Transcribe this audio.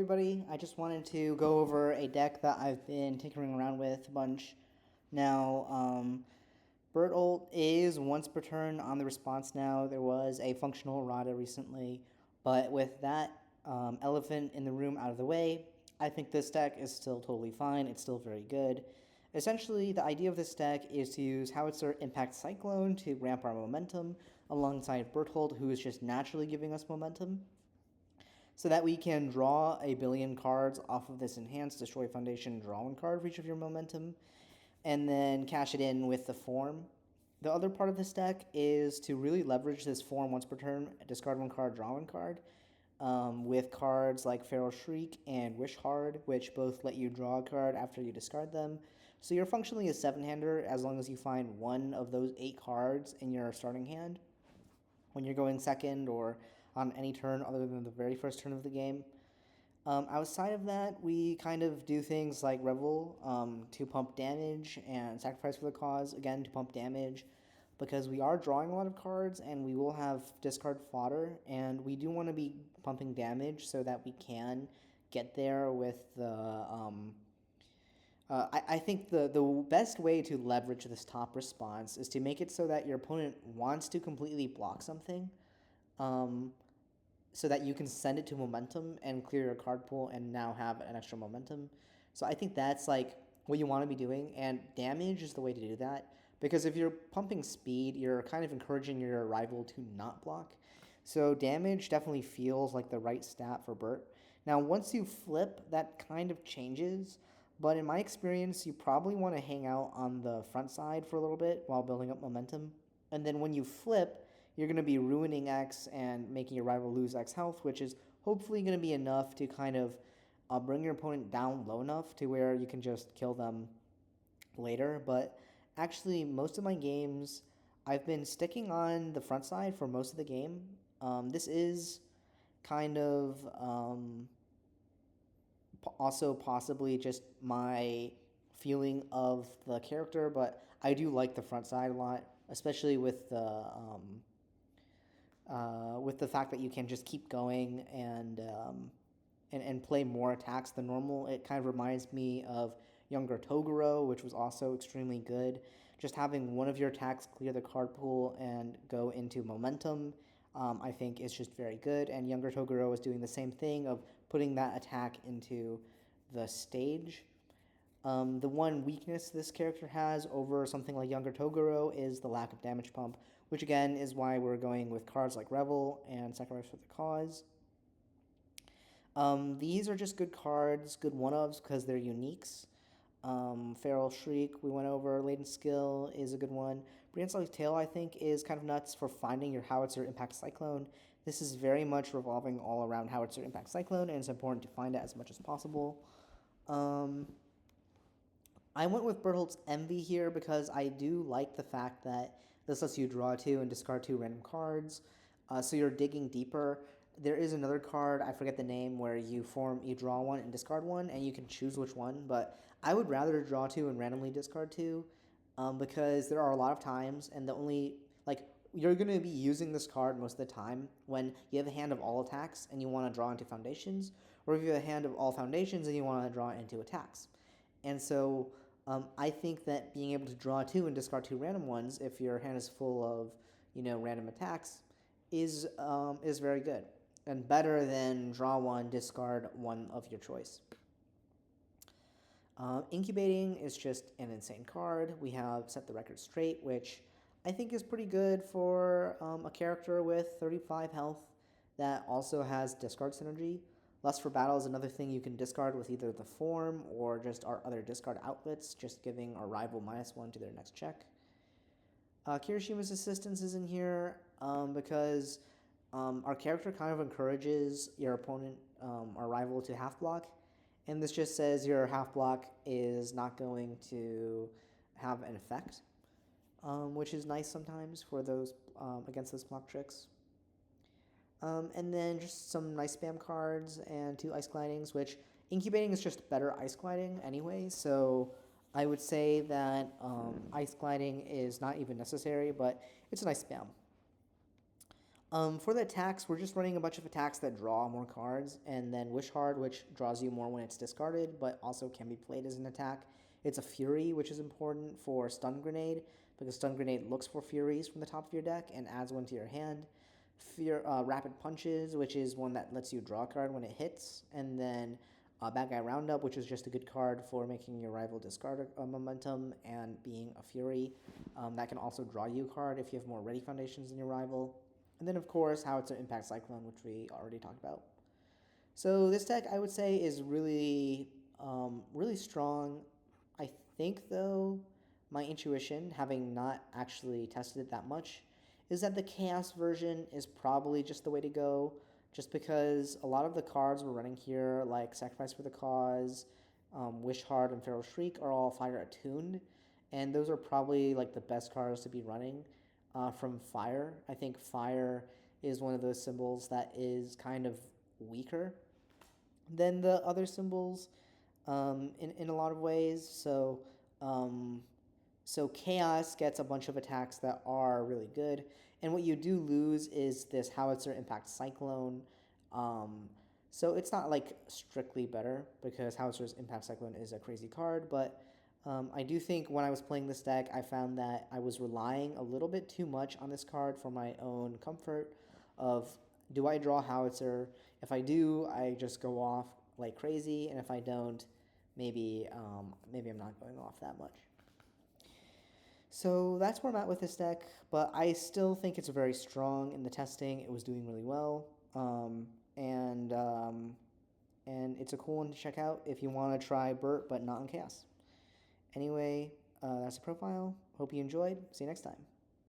Everybody, I just wanted to go over a deck that I've been tinkering around with a bunch. Now, Bert ult is once per turn on the response now. There was a functional errata recently, but with that elephant in the room out of the way, I think this deck is still totally fine. It's still very good. Essentially, the idea of this deck is to use Howitzer Impact Cyclone to ramp our momentum alongside Berthold, who is just naturally giving us momentum, so that we can draw a billion cards off of this enhanced Destroy Foundation draw one card for each of your momentum, and then cash it in with the form. The other part of this deck is to really leverage this form once per turn, discard one card, draw one card, with cards like Feral Shriek and Wish Hard, which both let you draw a card after you discard them. So you're functionally a 7-hander as long as you find one of those 8 cards in your starting hand when you're going second or on any turn other than the very first turn of the game. Outside of that, we kind of do things like Revel to pump damage and Sacrifice for the Cause, again, to pump damage, because we are drawing a lot of cards and we will have discard fodder, and we do want to be pumping damage so that we can get there with the... I think the best way to leverage this top response is to make it so that your opponent wants to completely block something, um, so that you can send it to momentum and clear your card pool and now have an extra momentum. So I think that's like what you want to be doing, and damage is the way to do that. Because if you're pumping speed, you're kind of encouraging your rival to not block. So damage definitely feels like the right stat for Bert. Now, once you flip, that kind of changes. But in my experience, you probably want to hang out on the front side for a little bit while building up momentum. And then when you flip, you're going to be ruining X and making your rival lose X health, which is hopefully going to be enough to kind of bring your opponent down low enough to where you can just kill them later. But actually, most of my games, I've been sticking on the front side for most of the game. This is kind of also possibly just my feeling of the character, but I do like the front side a lot, especially with the fact that you can just keep going and play more attacks than normal. It kind of reminds me of younger Toguro, which was also extremely good. Just having one of your attacks clear the card pool and go into momentum, I think is just very good. And younger Toguro is doing the same thing of putting that attack into the stage. The one weakness this character has over something like younger Toguro is the lack of damage pump, which again is why we're going with cards like Revel and Sacrifice for the Cause. These are just good cards, good one-ofs because they're uniques. Feral Shriek, we went over. Latent Skill is a good one. Brian's Tail, I think, is kind of nuts for finding your Howitzer Impact Cyclone. This is very much revolving all around Howitzer Impact Cyclone, and it's important to find it as much as possible. I went with Berthold's Envy here because I do like the fact that this lets you draw 2 and discard 2 random cards. So you're digging deeper. There is another card, I forget the name, where you draw 1 and discard 1, and you can choose which one, but I would rather draw 2 and randomly discard 2, because there are a lot of times, and you're going to be using this card most of the time when you have a hand of all attacks and you want to draw into foundations, or if you have a hand of all foundations and you want to draw into attacks. And so I think that being able to draw 2 and discard 2 random ones, if your hand is full of random attacks, is very good and better than draw 1, discard 1 of your choice. Incubating is just an insane card. We have Set the Record Straight, which I think is pretty good for a character with 35 health that also has discard synergy. Lust for Battle is another thing you can discard with either the form or just our other discard outlets, just giving our rival -1 to their next check. Kirishima's Assistance is in here because our character kind of encourages your opponent, our rival, to half block. And this just says your half block is not going to have an effect, which is nice sometimes for those against those block tricks. And then just some nice spam cards and 2 Ice Glidings, which Incubating is just better Ice Gliding anyway, so I would say that Ice Gliding is not even necessary, but it's a nice spam. For the attacks, we're just running a bunch of attacks that draw more cards, and then Wish Hard, which draws you more when it's discarded, but also can be played as an attack. It's a Fury, which is important for Stun Grenade, because Stun Grenade looks for Furies from the top of your deck and adds one to your hand. Rapid Punches, which is one that lets you draw a card when it hits, and then Bad Guy Roundup, which is just a good card for making your rival discard a momentum and being a Fury. That can also draw you a card if you have more Ready Foundations than your rival. And then, of course, Howitzer Impact Cyclone, which we already talked about. So this deck, I would say, is really, really strong. I think, though, my intuition, having not actually tested it that much, is that the Chaos version is probably just the way to go, just because a lot of the cards we're running here, like Sacrifice for the Cause, Wish Hard, and Feral Shriek, are all Fire attuned, and those are probably like the best cards to be running from Fire. I think Fire is one of those symbols that is kind of weaker than the other symbols in a lot of ways. So Chaos gets a bunch of attacks that are really good, and what you do lose is this Howitzer Impact Cyclone. So it's not like strictly better because Howitzer's Impact Cyclone is a crazy card, but I do think when I was playing this deck, I found that I was relying a little bit too much on this card for my own comfort of, do I draw Howitzer? If I do, I just go off like crazy, and if I don't, maybe I'm not going off that much. So that's where I'm at with this deck, but I still think it's very strong in the testing. It was doing really well, and it's a cool one to check out if you want to try Bert, but not in Chaos. Anyway, that's the profile. Hope you enjoyed. See you next time.